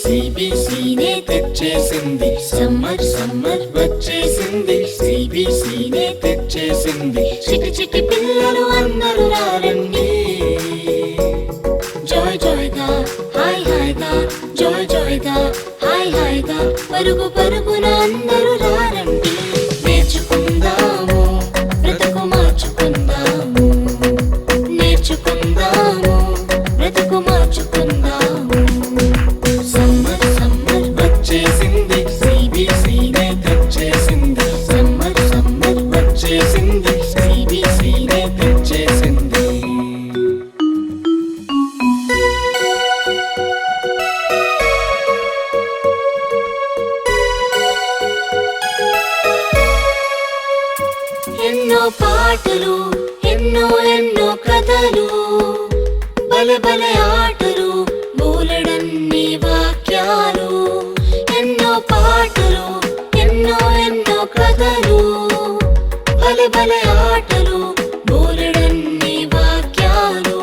CBCనే తెచ్చేసింది summer summer వచ్చేసింది CBCనే తెచ్చేసింది చిటి చిటి పిల్లలు అందరూ రారండి జాయ్ జాయ్ గా హాయ్ హాయ్ గా జాయ్ జాయ్ గా హాయ్ హాయ్ గా పరుగు పరుగున అందరూ రారండి నేర్చుకుందాము బ్రతుకు మార్చుకుందాము నేర్చుకుందాము బ్రతుకు మార్చుకుందాము సమ్మర్ సమ్మర్ వచ్చేసింది CBCనే తెచ్చేసింది సమ్మర్ సమ్మర్ వచ్చేసింది CBCనే తెచ్చేసింది ఎన్నో పాటలు ఎన్నో ఎన్నో కథలు బలే బలే ఆటలు బోలెడన్ని వాక్యాలు ఎన్నో పాటలు ఎన్నో ఎన్నో కథలు బలే బలే ఆటలు బోలెడన్ని వాక్యాలు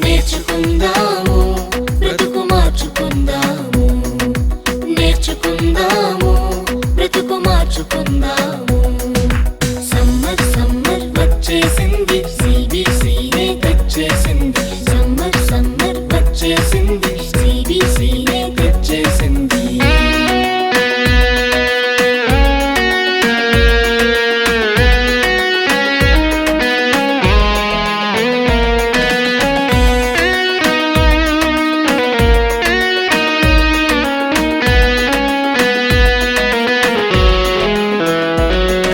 నేర్చుకుందాము బ్రతుకు మార్చుకుందాము నేర్చుకుందాము బ్రతుకు మార్చుకుందాము సమ్మర్ సమ్మర్ వచ్చేసింది CBCనే తెచ్చేసింది సమ్మర్ సమ్మర్ వచ్చేసింది CBCనే తెచ్చేసింది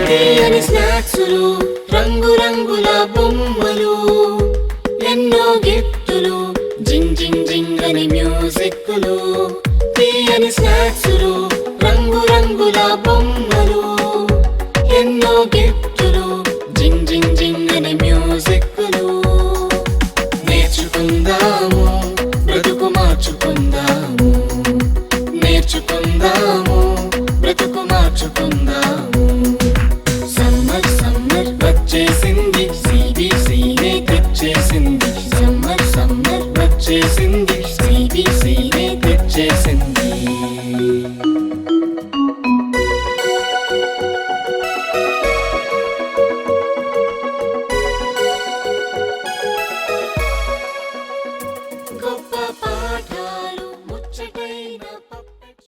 తీయని స్నాక్సులు రంగు రంగుల బొమ్మలు ఎన్నో గిఫ్టులు జింగ్ జింగ్ జింగ్ అని మ్యూజిక్లు తీయని స్నాక్సులు రంగు రంగుల బొమ్మలు ఎన్నో గిఫ్టులు జింగ్ జింగ్ జింగ్ అని మ్యూజిక్లు నేర్చుకుందాము బ్రతుకు మార్చుకుందాము నేర్చుకుందాము బ్రతుకు మార్చుకుందాము